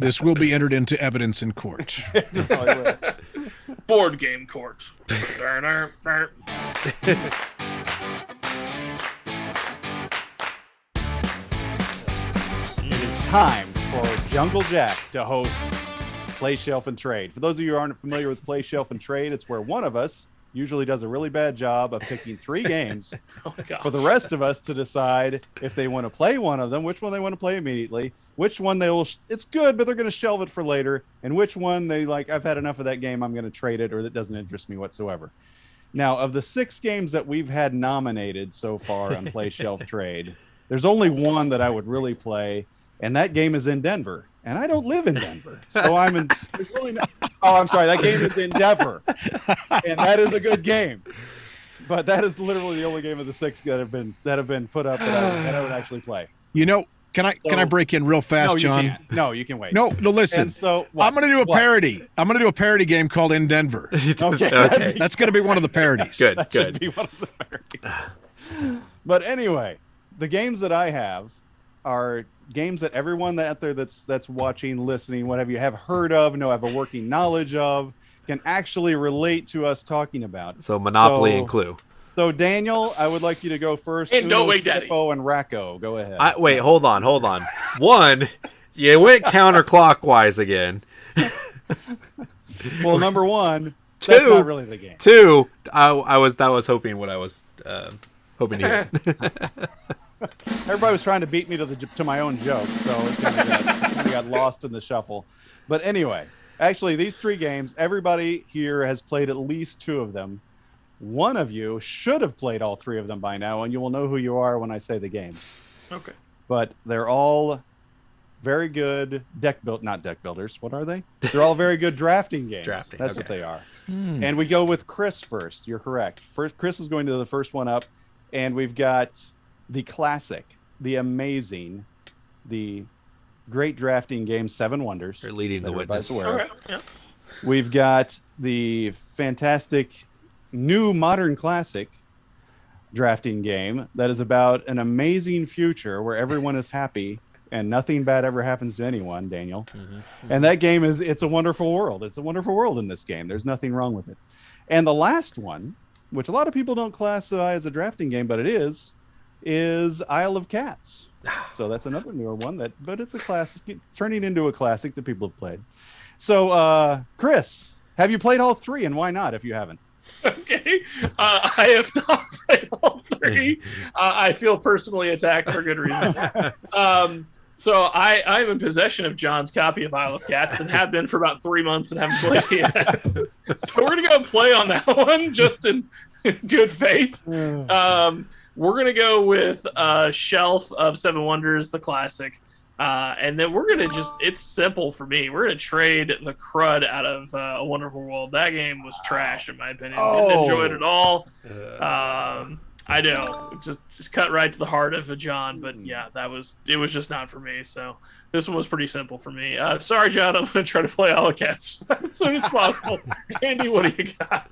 This will be entered into evidence in court. Board game court. It is time for Jungle Jack to host Play Shelf and Trade. For those of you who aren't familiar with Play Shelf and Trade, it's where one of us usually does a really bad job of picking 3 games for the rest of us to decide if they want to play one of them, which one they want to play immediately, which one it's good, but they're going to shelve it for later, and which one they like, I've had enough of that game, I'm going to trade it, or that doesn't interest me whatsoever. Now, of the 6 games that we've had nominated so far on Play Shelf Trade, there's only one that I would really play, and that game is in Denver. And I don't live in Denver, so I'm in. I'm sorry, that game is in Denver, and that is a good game. But that is literally the only game of the 6 that have been put up that I would actually play. You know, can I break in real fast, John? No, you can wait. No, listen. So I'm going to do a parody. I'm going to do a parody game called In Denver. Okay. That's going to be one of the parodies. That should be one of the parodies. But anyway, the games that I have are games that everyone out there that's watching, listening, whatever you have heard of, have a working knowledge of, can actually relate to us talking about. So Monopoly and Clue. So Daniel, I would like you to go first. And Don't Wake Daddy. Schippo and Racco, go ahead. Wait, hold on. 1, you went counterclockwise again. Well, number 1, 2, that's not really the game. 2, I was hoping what I was hoping to hear. Everybody was trying to beat me to my own joke, so it kind of got lost in the shuffle. But anyway, actually, these 3 games, everybody here has played at least 2 of them. One of you should have played all 3 of them by now, and you will know who you are when I say the games. Okay. But they're all very good not deck builders. What are they? They're all very good drafting games. That's what they are. And we go with Chris first. You're correct. First, Chris is going to the first one up, and we've got the classic, the amazing, the great drafting game 7 Wonders. They're leading the witness. Okay. Yeah. We've got the fantastic new modern classic drafting game that is about an amazing future where everyone is happy and nothing bad ever happens to anyone, Daniel. And that game is It's a Wonderful World. It's a wonderful world in this game. There's nothing wrong with it. And the last one, which a lot of people don't classify as a drafting game, but it is Isle of Cats. So that's another newer one but it's a classic, turning into a classic that people have played. So Chris, have you played all 3, and why not if you haven't? Okay. I have not played all 3. I feel personally attacked for good reason. So I'm in possession of John's copy of Isle of Cats and have been for about 3 months and haven't played it yet. So we're going to go play on that one just in good faith. We're going to go with Shelf of 7 Wonders, the classic. And then we're going to it's simple for me. We're going to trade the crud out of A Wonderful World. That game was trash, in my opinion. Didn't enjoy it at all. I know. Just cut right to the heart of a John. But yeah, it was just not for me. So this one was pretty simple for me. Sorry, John. I'm going to try to play Isle of Cats as soon as possible. Andy, what do you got?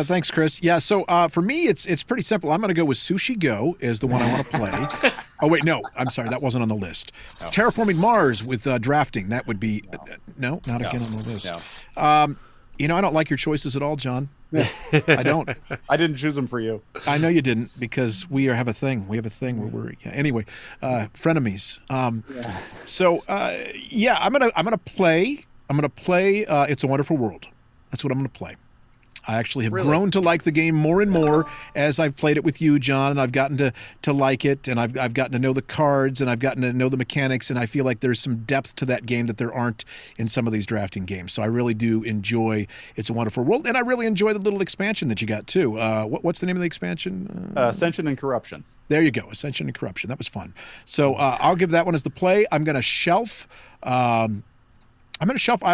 Thanks, Chris. Yeah, so for me, it's pretty simple. I'm going to go with Sushi Go is the one I want to play. Oh, wait, no. I'm sorry. That wasn't on the list. No. Terraforming Mars with drafting. That would be... No, not again on the list. No. I don't like your choices at all, John. I don't. I didn't choose them for you. I know you didn't, because we have a thing. We have a thing where we're... Yeah. Anyway, frenemies. So, I'm gonna play It's a Wonderful World. That's what I'm going to play. I actually have grown to like the game more and more as I've played it with you, John, and I've gotten to like it, and I've gotten to know the cards, and I've gotten to know the mechanics, and I feel like there's some depth to that game that there aren't in some of these drafting games. So I really do enjoy It's a Wonderful World, and I really enjoy the little expansion that you got, too. What's the name of the expansion? Ascension and Corruption. There you go, Ascension and Corruption. That was fun. So I'll give that one as the play. I'm going to shelf Isle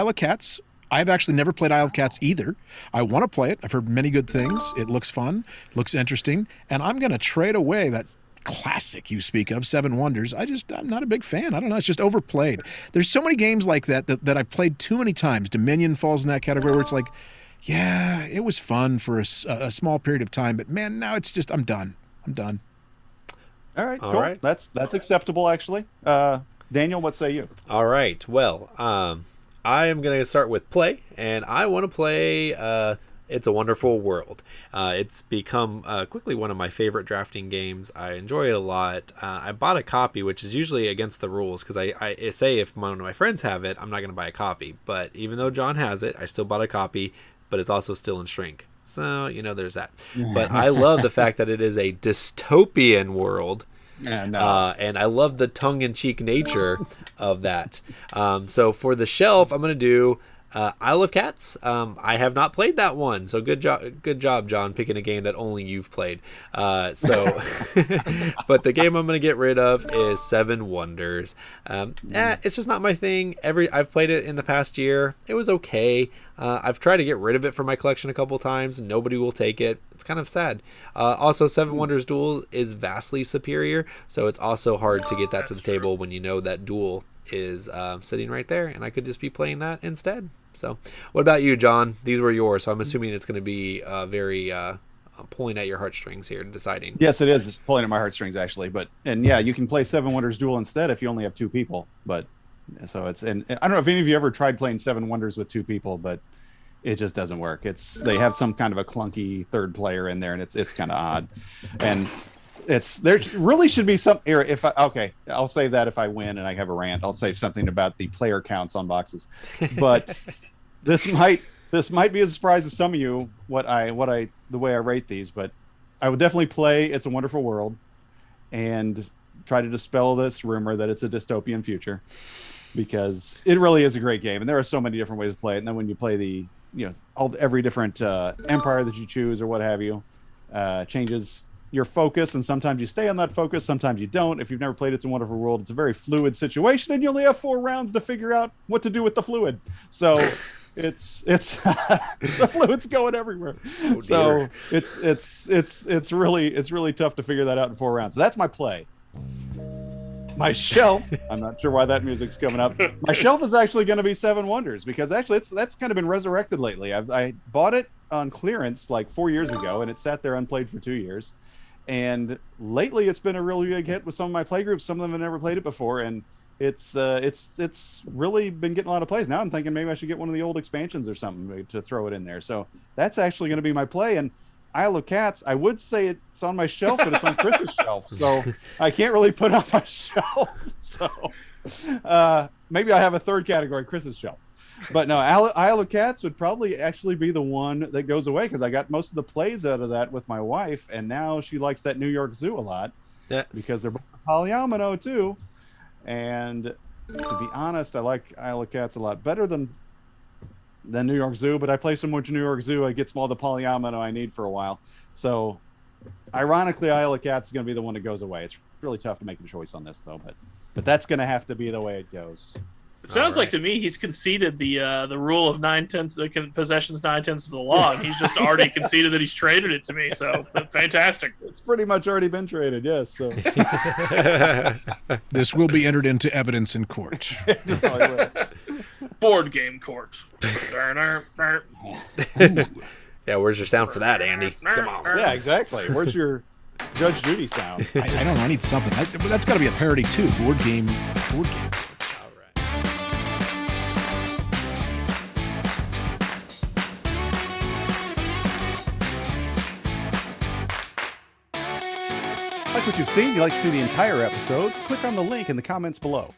of Cats. I've actually never played Isle of Cats either. I want to play it. I've heard many good things. It looks fun. It looks interesting. And I'm going to trade away that classic you speak of, 7 Wonders. I'm not a big fan. I don't know. It's just overplayed. There's so many games like that I've played too many times. Dominion falls in that category where it's like, yeah, it was fun for a small period of time. But, man, now it's just, I'm done. All right, cool. That's acceptable, actually. Daniel, what say you? All right. Well, I am going to start with play, and I want to play It's a Wonderful World. It's become quickly one of my favorite drafting games. I enjoy it a lot. I bought a copy, which is usually against the rules, because I say if one of my friends have it, I'm not going to buy a copy. But even though John has it, I still bought a copy, but it's also still in shrink. So, there's that. But I love the fact that it is a dystopian world. Yeah, no. And I love the tongue-in-cheek nature of that. So for the shelf, I'm going to do Isle of Cats. I have not played that one, so good job, John, picking a game that only you've played. But the game I'm going to get rid of is Seven Wonders. It's just not my thing. I've played it in the past year. It was okay. I've tried to get rid of it from my collection a couple times. Nobody will take it. It's kind of sad. Also, Seven Wonders Duel is vastly superior, so it's also hard to get that to the table when you know that Duel is sitting right there, and I could just be playing that instead. So, what about you, John? These were yours, so I'm assuming it's going to be very pulling at your heartstrings here, deciding. Yes, it is. It's pulling at my heartstrings, actually. And yeah, you can play Seven Wonders Duel instead if you only have two people. But so and I don't know if any of you ever tried playing Seven Wonders with two people, but it just doesn't work. They have some kind of a clunky third player in there, and it's kind of odd. And there really should be some here. I'll save that if I win and I have a rant. I'll say something about the player counts on boxes. But this might be a surprise to some of you the way I rate these, but I would definitely play It's a Wonderful World and try to dispel this rumor that it's a dystopian future, because it really is a great game, and there are so many different ways to play it. And then when you play every different empire that you choose or what have you, changes your focus, and sometimes you stay on that focus, sometimes you don't. If you've never played It's a Wonderful World, it's a very fluid situation, and you only have 4 rounds to figure out what to do with the fluid. So it's the fluid's going everywhere. Oh, so it's really tough to figure that out in 4 rounds. So that's my play. My shelf, I'm not sure why that music's coming up. My shelf is actually going to be Seven Wonders, because actually that's kind of been resurrected lately. I bought it on clearance like 4 years ago, and it sat there unplayed for 2 years. And lately it's been a really big hit with some of my play groups. Some of them have never played it before, and it's really been getting a lot of plays. Now I'm thinking maybe I should get one of the old expansions or something to throw it in there. So that's actually going to be my play. And Isle of Cats, I would say it's on my shelf, but it's on Chris's shelf, so I can't really put it on my shelf. So maybe I have a third category, Chris's shelf. But no, Isle of Cats would probably actually be the one that goes away, because I got most of the plays out of that with my wife, and now she likes that New York Zoo a lot. Yeah. Because they're both polyomino too. And to be honest, I like Isle of Cats a lot better than New York Zoo, but I play so much New York Zoo, I get all the polyomino I need for a while. So ironically, Isle of Cats is going to be the one that goes away. It's really tough to make a choice on this, though, but that's going to have to be the way it goes. It sounds like to me he's conceded the rule of 9/10 possessions 9/10 of the law, and he's just already conceded that he's traded it to me. So fantastic. It's pretty much already been traded, yes. So This will be entered into evidence in court. Board game court. Yeah, where's your sound for that, Andy? Come on. Yeah, exactly. Where's your Judge Judy sound? I don't know. I need something. That's got to be a parody too. Board game. Like what you've seen, you'd like to see the entire episode, click on the link in the comments below.